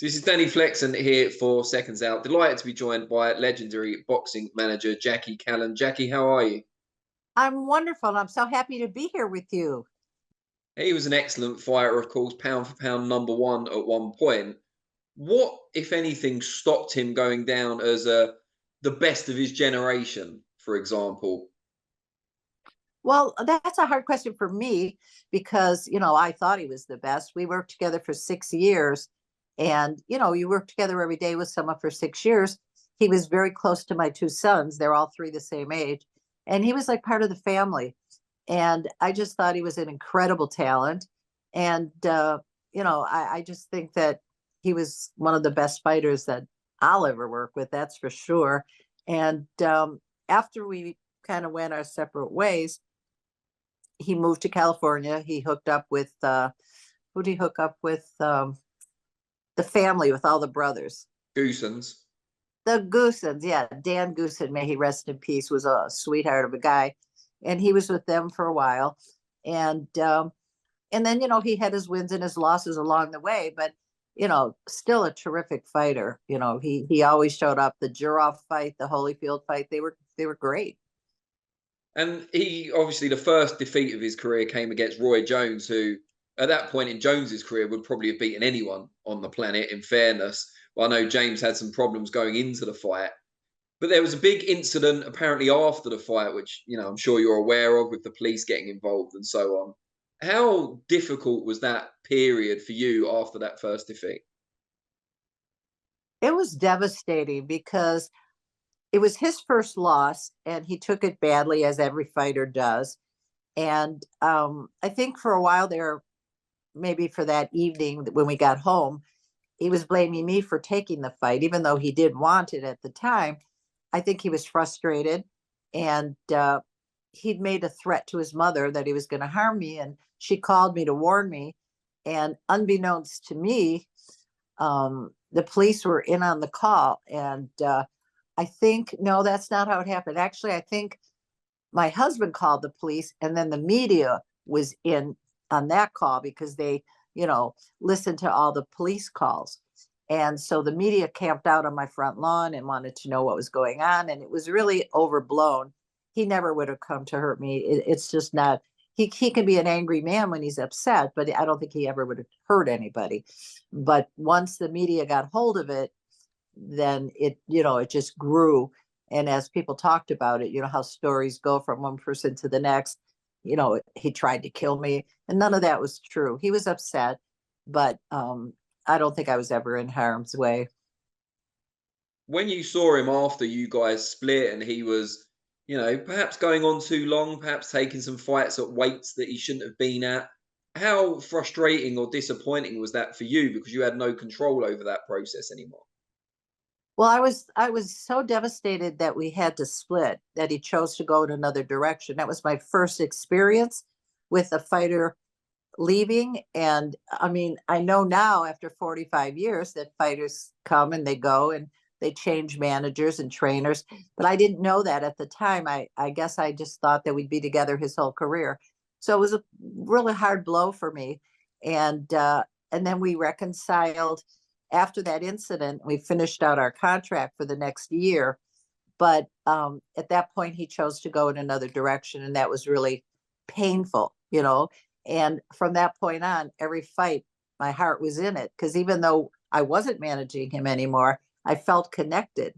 So this is Danny Flexen here for Seconds Out. Delighted to be joined by legendary boxing manager Jackie Kallen. Jackie, how are you? I'm wonderful. And I'm so happy to be here with you. He was an excellent fighter, of course, pound for pound #1 at one point. What, if anything, stopped him going down as the best of his generation, for example? Well, that's a hard question for me because, I thought he was the best. We worked together for 6 years. And, you work together every day with someone for 6 years. He was very close to my two sons. They're all three the same age. And he was like part of the family. And I just thought he was an incredible talent. And, I just think that he was one of the best fighters that I'll ever work with. That's for sure. And after we kind of went our separate ways, he moved to California. He hooked up with who did he hook up with? The family with all the brothers. Goosens. The Goosens, yeah. Dan Goosen, may he rest in peace, was a sweetheart of a guy. And he was with them for a while. And then, he had his wins and his losses along the way, but still a terrific fighter. He always showed up. The Juroff fight, the Holyfield fight, they were great. And he obviously, the first defeat of his career came against Roy Jones, who at that point in Jones's career would probably have beaten anyone on the planet, in fairness. Well, I know James had some problems going into the fight, but there was a big incident apparently after the fight, which, I'm sure you're aware of, with the police getting involved and so on. How difficult was that period for you after that first defeat? It was devastating because it was his first loss and he took it badly, as every fighter does. And I think for a while there, maybe for that evening when we got home, he was blaming me for taking the fight, even though he did want it at the time. I think he was frustrated, and he'd made a threat to his mother that he was going to harm me, and she called me to warn me. And unbeknownst to me, the police were in on the call. And I think, no, that's not how it happened. Actually, I think my husband called the police, and then the media was in on that call because they, listened to all the police calls. And so the media camped out on my front lawn and wanted to know what was going on. And it was really overblown. He never would have come to hurt me. It's just not, he can be an angry man when he's upset, but I don't think he ever would have hurt anybody. But once the media got hold of it, then it just grew. And as people talked about it, how stories go from one person to the next, he tried to kill me, and none of that was true. He was upset, but I don't think I was ever in harm's way. When you saw him after you guys split and he was, perhaps going on too long, perhaps taking some fights at weights that he shouldn't have been at, how frustrating or disappointing was that for you, because you had no control over that process anymore? Well, I was so devastated that we had to split, that he chose to go in another direction. That was my first experience with a fighter leaving. And I mean, I know now after 45 years that fighters come and they go and they change managers and trainers, but I didn't know that at the time. I guess I just thought that we'd be together his whole career. So it was a really hard blow for me. And then we reconciled after that incident. We finished out our contract for the next year. But at that point, he chose to go in another direction. And that was really painful. And from that point on, every fight, my heart was in it. Because even though I wasn't managing him anymore, I felt connected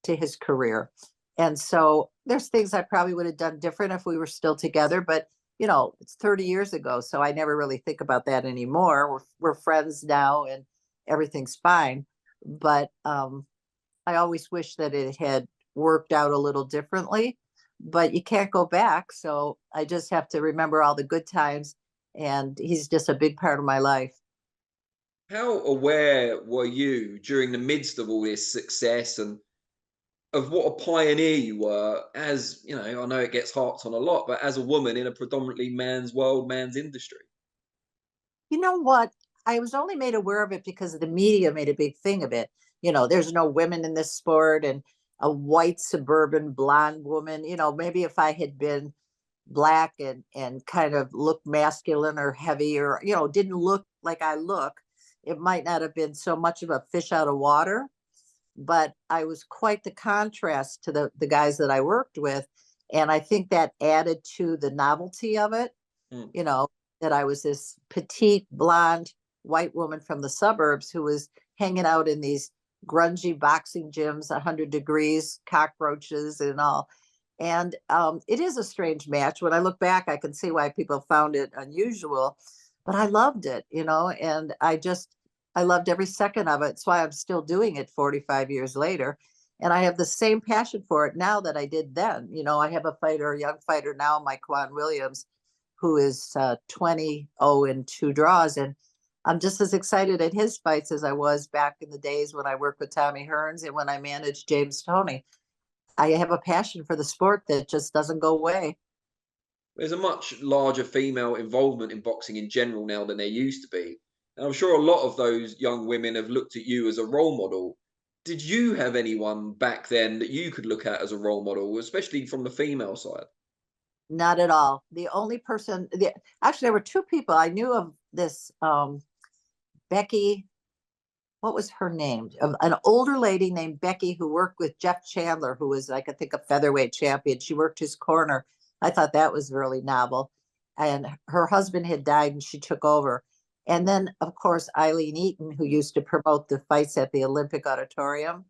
to his career. And so there's things I probably would have done different if we were still together. But, it's 30 years ago. So I never really think about that anymore. We're friends now and everything's fine. But I always wish that it had worked out a little differently. But you can't go back. So I just have to remember all the good times. And he's just a big part of my life. How aware were you during the midst of all this success and of what a pioneer you were, as, I know it gets harped on a lot, but as a woman in a predominantly man's world, man's industry? You know what? I was only made aware of it because the media made a big thing of it. There's no women in this sport, and a white suburban blonde woman. Maybe if I had been black and kind of looked masculine or heavy, or, didn't look like I look, it might not have been so much of a fish out of water, but I was quite the contrast to the guys that I worked with. And I think that added to the novelty of it, Mm. you know, that I was this petite, blonde, white woman from the suburbs who was hanging out in these grungy boxing gyms, 100 degrees, cockroaches and all. And it is a strange match. When I look back, I can see why people found it unusual, but I loved it, and I loved every second of it. It's why I'm still doing it 45 years later. And I have the same passion for it now that I did then. I have a young fighter now, Mike Quan Williams, who is 20-0 draws. And I'm just as excited at his fights as I was back in the days when I worked with Tommy Hearns and when I managed James Toney. I have a passion for the sport that just doesn't go away. There's a much larger female involvement in boxing in general now than there used to be. And I'm sure a lot of those young women have looked at you as a role model. Did you have anyone back then that you could look at as a role model, especially from the female side? Not at all. The only person, actually, there were two people I knew of. This Becky, what was her name? An older lady named Becky who worked with Jeff Chandler, who was, like, I think, a featherweight champion. She worked his corner. I thought that was really novel. And her husband had died and she took over. And then, of course, Eileen Eaton, who used to promote the fights at the Olympic Auditorium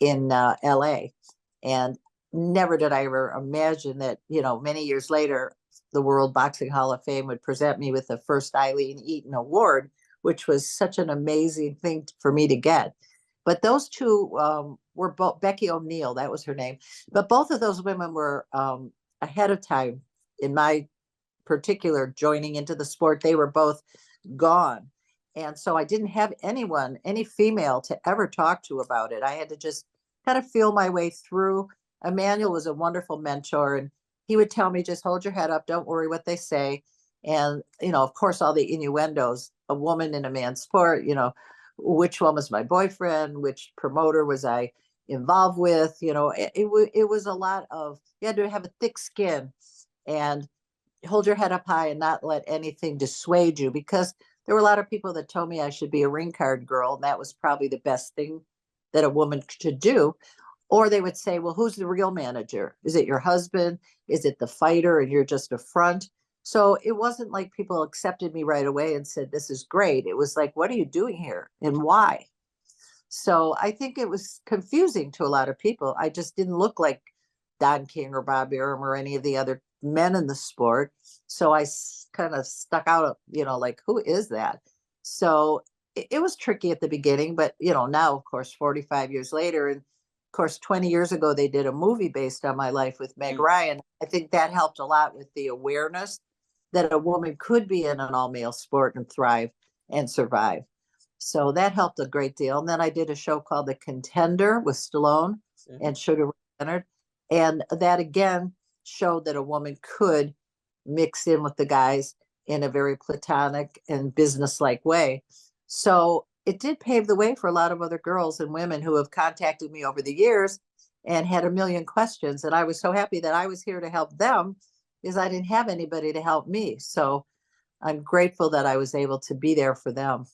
in LA. And never did I ever imagine that, many years later, the World Boxing Hall of Fame would present me with the first Eileen Eaton Award, which was such an amazing thing for me to get. But those two were both Becky O'Neill, that was her name. But both of those women were ahead of time in my particular joining into the sport. They were both gone. And so I didn't have any female to ever talk to about it. I had to just kind of feel my way through. Emmanuel was a wonderful mentor, and he would tell me, just hold your head up, don't worry what they say. And, of course, all the innuendos, a woman in a man's sport, which one was my boyfriend, which promoter was I involved with, it was a lot of, you had to have a thick skin and hold your head up high and not let anything dissuade you, because there were a lot of people that told me I should be a ring card girl, and that was probably the best thing that a woman should do. Or they would say, well, who's the real manager? Is it your husband? Is it the fighter and you're just a front? So it wasn't like people accepted me right away and said, this is great. It was like, what are you doing here and why? So I think it was confusing to a lot of people. I just didn't look like Don King or Bob Arum or any of the other men in the sport. So I kind of stuck out, like, who is that? So it was tricky at the beginning, but, now, of course, 45 years later, and of course, 20 years ago, they did a movie based on my life with Meg Ryan. I think that helped a lot with the awareness that a woman could be in an all-male sport and thrive and survive. So that helped a great deal. And then I did a show called The Contender with Stallone and Sugar Ray Leonard. And that, again, showed that a woman could mix in with the guys in a very platonic and business-like way. So it did pave the way for a lot of other girls and women who have contacted me over the years and had a million questions. And I was so happy that I was here to help them, because I didn't have anybody to help me. So I'm grateful that I was able to be there for them.